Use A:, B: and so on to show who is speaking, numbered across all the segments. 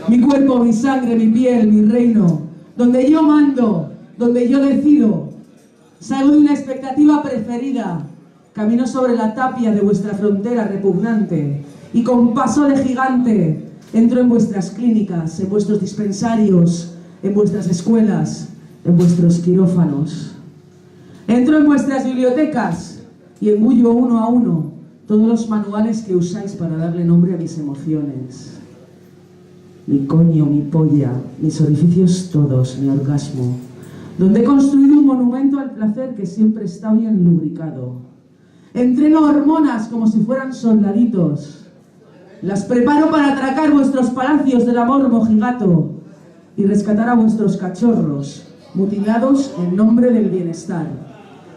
A: Mi cuerpo, mi sangre, mi piel, mi reino, donde yo mando, donde yo decido. Salgo de una expectativa preferida, camino sobre la tapia de vuestra frontera repugnante y con paso de gigante entro en vuestras clínicas, en vuestros dispensarios, en vuestras escuelas, en vuestros quirófanos. Entro en vuestras bibliotecas y engullo uno a uno todos los manuales que usáis para darle nombre a mis emociones. Mi coño, mi polla, mis orificios todos, mi orgasmo, donde he construido un monumento al placer que siempre está bien lubricado. Entreno hormonas como si fueran soldaditos. Las preparo para atracar vuestros palacios del amor mojigato y rescatar a vuestros cachorros, mutilados en nombre del bienestar.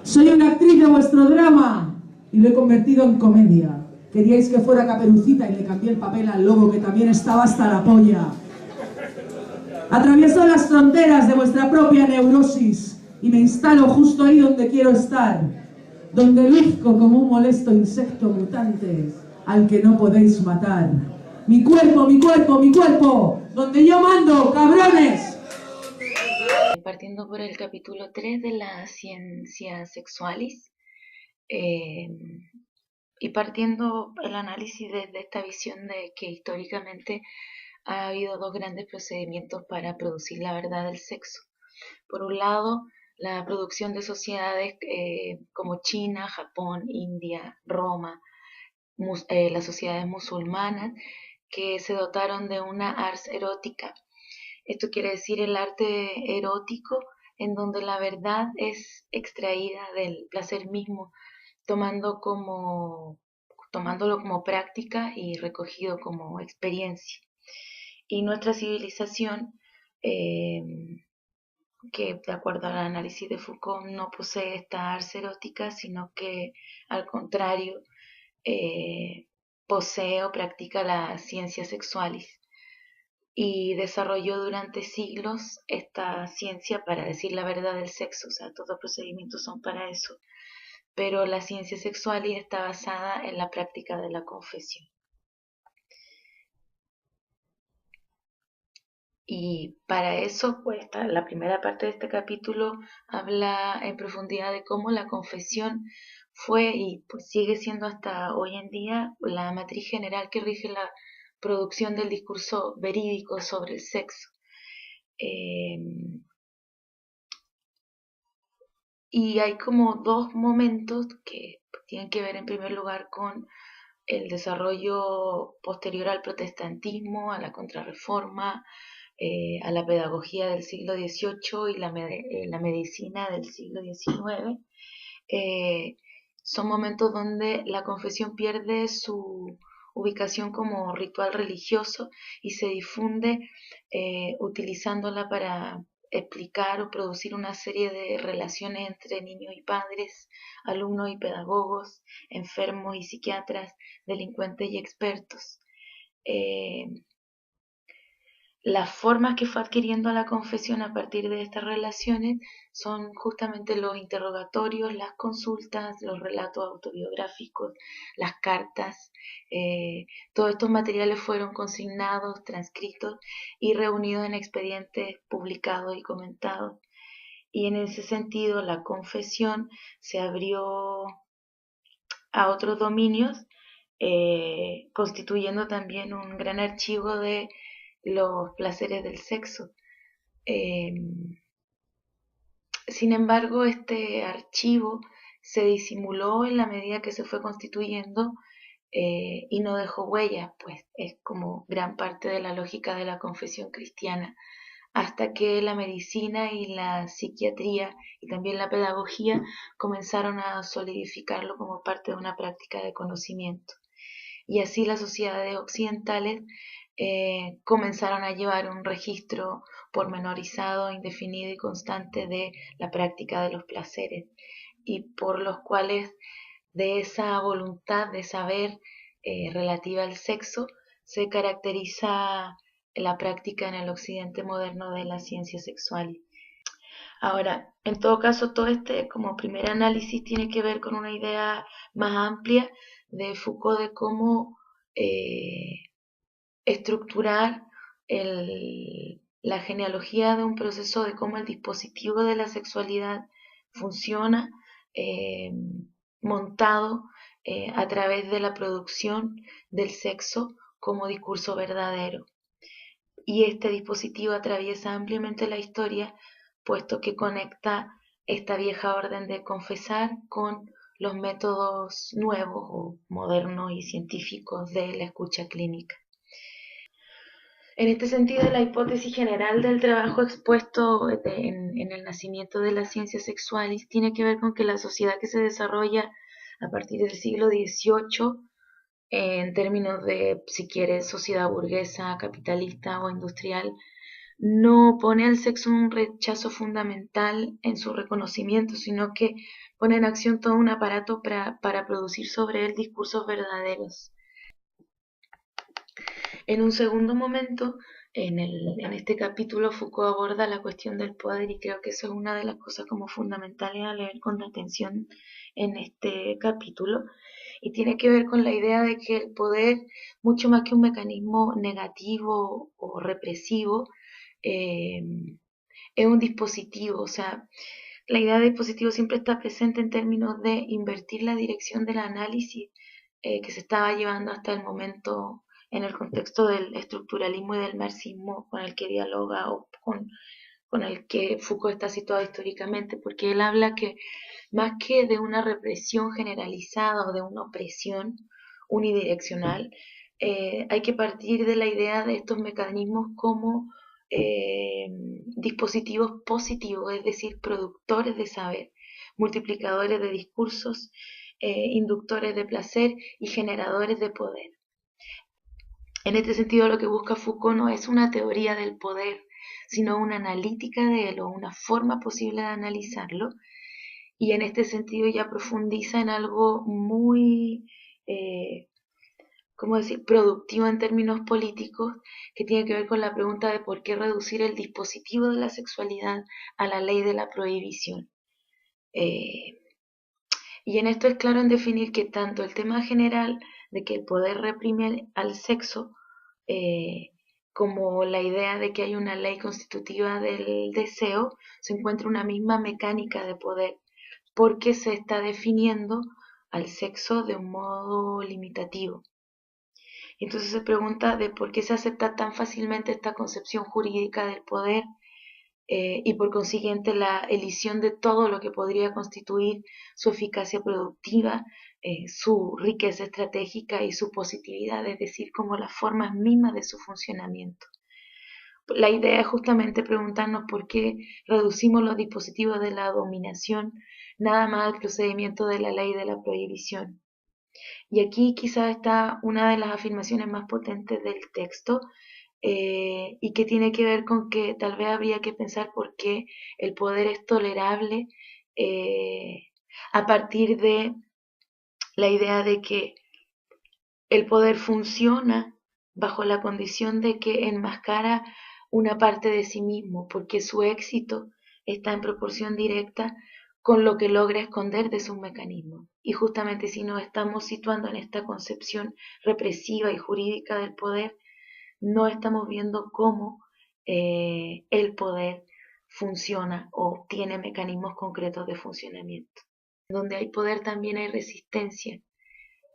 A: Soy una actriz de vuestro drama y lo he convertido en comedia. Queríais que fuera Caperucita y le cambié el papel al lobo, que también estaba hasta la polla. Atravieso las fronteras de vuestra propia neurosis y me instalo justo ahí donde quiero estar, donde luzco como un molesto insecto mutante al que no podéis matar. Mi cuerpo, mi cuerpo, mi cuerpo, donde yo mando, cabrones.
B: Partiendo por el capítulo 3 de la ciencia sexualis, y partiendo el análisis desde esta visión de que históricamente ha habido dos grandes procedimientos para producir la verdad del sexo. Por un lado, la producción de sociedades como China, Japón, India, Roma, las sociedades musulmanas, que se dotaron de una ars erótica. Esto quiere decir el arte erótico, en donde la verdad es extraída del placer mismo, tomándolo como práctica y recogido como experiencia. Y nuestra civilización, que de acuerdo al análisis de Foucault no posee esta ars erótica, sino que al contrario posee o practica la ciencia sexualis, y desarrolló durante siglos esta ciencia para decir la verdad del sexo. O sea, todos los procedimientos son para eso, pero la ciencia sexualis está basada en la práctica de la confesión. Y para eso, pues, la primera parte de este capítulo habla en profundidad de cómo la confesión fue y pues sigue siendo hasta hoy en día la matriz general que rige la producción del discurso verídico sobre el sexo. Y hay como dos momentos que tienen que ver en primer lugar con el desarrollo posterior al protestantismo, a la contrarreforma, a la pedagogía del siglo XVIII y la medicina del siglo XIX. Son momentos donde la confesión pierde su ubicación como ritual religioso y se difunde utilizándola para explicar o producir una serie de relaciones entre niños y padres, alumnos y pedagogos, enfermos y psiquiatras, delincuentes y expertos. Las formas que fue adquiriendo la confesión a partir de estas relaciones son justamente los interrogatorios, las consultas, los relatos autobiográficos, las cartas. Todos estos materiales fueron consignados, transcritos y reunidos en expedientes publicados y comentados. Y en ese sentido la confesión se abrió a otros dominios, constituyendo también un gran archivo de los placeres del sexo. Sin embargo, este archivo se disimuló en la medida que se fue constituyendo y no dejó huellas, pues es como gran parte de la lógica de la confesión cristiana, hasta que la medicina y la psiquiatría y también la pedagogía comenzaron a solidificarlo como parte de una práctica de conocimiento. Y así las sociedades occidentales comenzaron a llevar un registro pormenorizado, indefinido y constante de la práctica de los placeres, y por los cuales de esa voluntad de saber relativa al sexo se caracteriza la práctica en el occidente moderno de la ciencia sexual. Ahora, en todo caso, todo este como primer análisis tiene que ver con una idea más amplia de Foucault de cómo estructurar la genealogía de un proceso de cómo el dispositivo de la sexualidad funciona, montado a través de la producción del sexo como discurso verdadero. Y este dispositivo atraviesa ampliamente la historia, puesto que conecta esta vieja orden de confesar con los métodos nuevos o modernos y científicos de la escucha clínica. En este sentido, la hipótesis general del trabajo expuesto en el nacimiento de la ciencia sexualis tiene que ver con que la sociedad que se desarrolla a partir del siglo XVIII, en términos de, si quieres, sociedad burguesa, capitalista o industrial, no pone al sexo un rechazo fundamental en su reconocimiento, sino que pone en acción todo un aparato para producir sobre él discursos verdaderos. En un segundo momento, en este capítulo, Foucault aborda la cuestión del poder, y creo que eso es una de las cosas como fundamentales a leer con atención en este capítulo, y tiene que ver con la idea de que el poder, mucho más que un mecanismo negativo o represivo, eh, es un dispositivo. O sea, la idea de dispositivo siempre está presente en términos de invertir la dirección del análisis que se estaba llevando hasta el momento en el contexto del estructuralismo y del marxismo con el que dialoga, o con el que Foucault está situado históricamente, porque él habla que más que de una represión generalizada o de una opresión unidireccional, hay que partir de la idea de estos mecanismos como dispositivos positivos, es decir, productores de saber, multiplicadores de discursos, inductores de placer y generadores de poder. En este sentido, lo que busca Foucault no es una teoría del poder, sino una analítica de él, o una forma posible de analizarlo, y en este sentido ya profundiza en algo muy, ¿cómo decir?, productivo en términos políticos, que tiene que ver con la pregunta de por qué reducir el dispositivo de la sexualidad a la ley de la prohibición. Y en esto es claro en definir que tanto el tema general de que el poder reprime al sexo, como la idea de que hay una ley constitutiva del deseo, se encuentra una misma mecánica de poder, porque se está definiendo al sexo de un modo limitativo. Entonces se pregunta de por qué se acepta tan fácilmente esta concepción jurídica del poder, y por consiguiente la elisión de todo lo que podría constituir su eficacia productiva, su riqueza estratégica y su positividad, es decir, como las formas mismas de su funcionamiento. La idea es justamente preguntarnos por qué reducimos los dispositivos de la dominación nada más al procedimiento de la ley de la prohibición. Y aquí quizás está una de las afirmaciones más potentes del texto, y que tiene que ver con que tal vez habría que pensar por qué el poder es tolerable, a partir de la idea de que el poder funciona bajo la condición de que enmascara una parte de sí mismo, porque su éxito está en proporción directa con lo que logra esconder de sus mecanismos. Y justamente si nos estamos situando en esta concepción represiva y jurídica del poder, no estamos viendo cómo el poder funciona o tiene mecanismos concretos de funcionamiento. Donde hay poder también hay resistencia.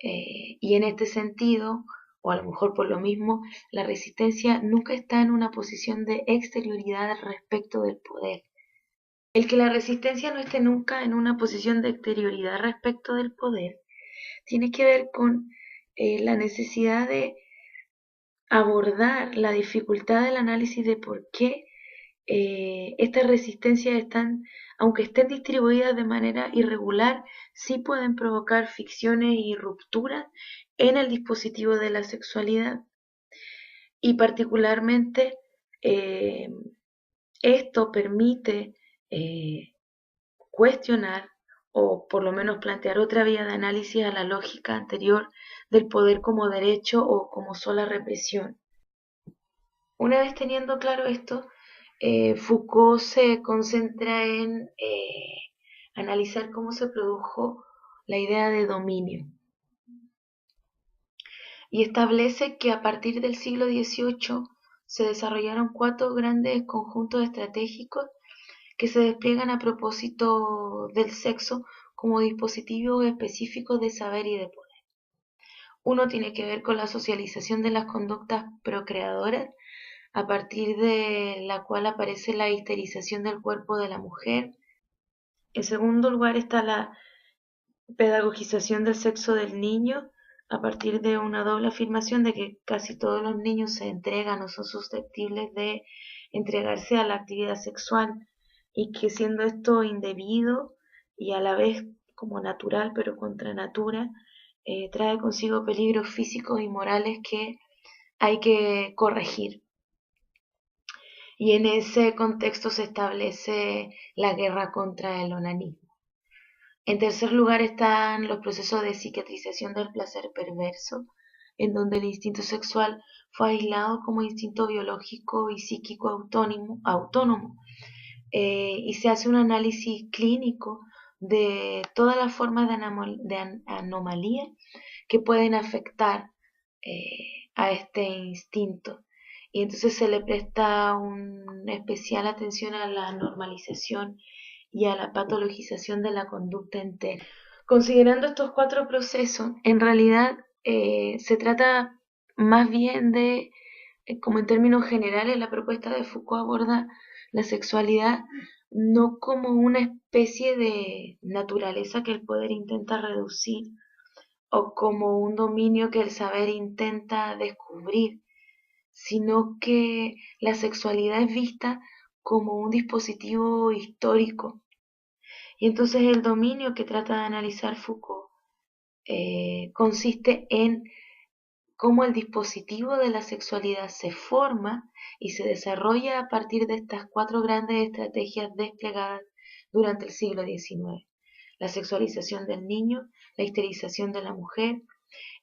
B: Y en este sentido, o a lo mejor por lo mismo, la resistencia nunca está en una posición de exterioridad respecto del poder. El que la resistencia no esté nunca en una posición de exterioridad respecto del poder tiene que ver con la necesidad de abordar la dificultad del análisis de por qué estas resistencias están, aunque estén distribuidas de manera irregular, sí pueden provocar ficciones y rupturas en el dispositivo de la sexualidad. Y particularmente esto permite cuestionar, o por lo menos plantear otra vía de análisis a la lógica anterior del poder como derecho o como sola represión. Una vez teniendo claro esto, Foucault se concentra en analizar cómo se produjo la idea de dominio, y establece que a partir del siglo XVIII se desarrollaron 4 grandes conjuntos estratégicos que se despliegan a propósito del sexo como dispositivos específicos de saber y de poder. Uno tiene que ver con la socialización de las conductas procreadoras, a partir de la cual aparece la histerización del cuerpo de la mujer. En segundo lugar está la pedagogización del sexo del niño, a partir de una doble afirmación de que casi todos los niños se entregan o son susceptibles de entregarse a la actividad sexual, y que siendo esto indebido y a la vez como natural pero contra natura, trae consigo peligros físicos y morales que hay que corregir. Y en ese contexto se establece la guerra contra el onanismo. En tercer lugar están los procesos de cicatrización del placer perverso, en donde el instinto sexual fue aislado como instinto biológico y psíquico autónomo, y se hace un análisis clínico de todas las formas de anomalía que pueden afectar a este instinto. Y entonces se le presta una especial atención a la normalización y a la patologización de la conducta entera. Considerando estos 4 procesos, en realidad se trata más bien de, como en términos generales, la propuesta de Foucault aborda la sexualidad no como una especie de naturaleza que el poder intenta reducir o como un dominio que el saber intenta descubrir, sino que la sexualidad es vista como un dispositivo histórico. Y entonces el dominio que trata de analizar Foucault consiste en cómo el dispositivo de la sexualidad se forma y se desarrolla a partir de estas 4 grandes estrategias desplegadas durante el siglo XIX. La sexualización del niño, la histerización de la mujer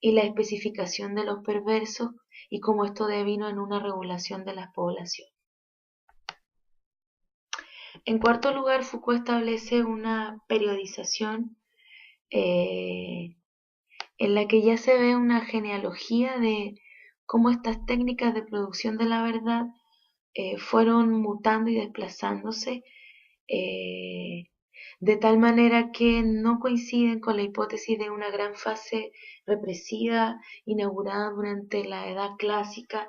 B: y la especificación de los perversos, y cómo esto devino en una regulación de las poblaciones. En cuarto lugar, Foucault establece una periodización en la que ya se ve una genealogía de cómo estas técnicas de producción de la verdad fueron mutando y desplazándose, de tal manera que no coinciden con la hipótesis de una gran fase represiva inaugurada durante la Edad Clásica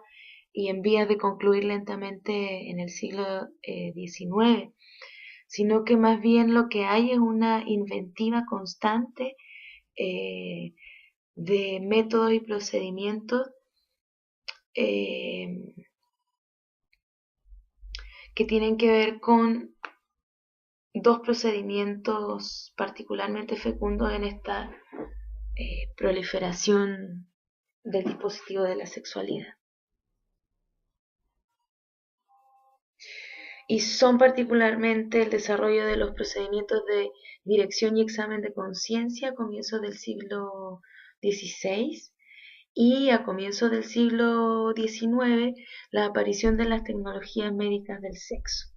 B: y en vías de concluir lentamente en el siglo XIX, sino que más bien lo que hay es una inventiva constante de métodos y procedimientos que tienen que ver con 2 procedimientos particularmente fecundos en esta proliferación del dispositivo de la sexualidad. Y son particularmente el desarrollo de los procedimientos de dirección y examen de conciencia a comienzos del siglo XVI, y a comienzos del siglo XIX la aparición de las tecnologías médicas del sexo.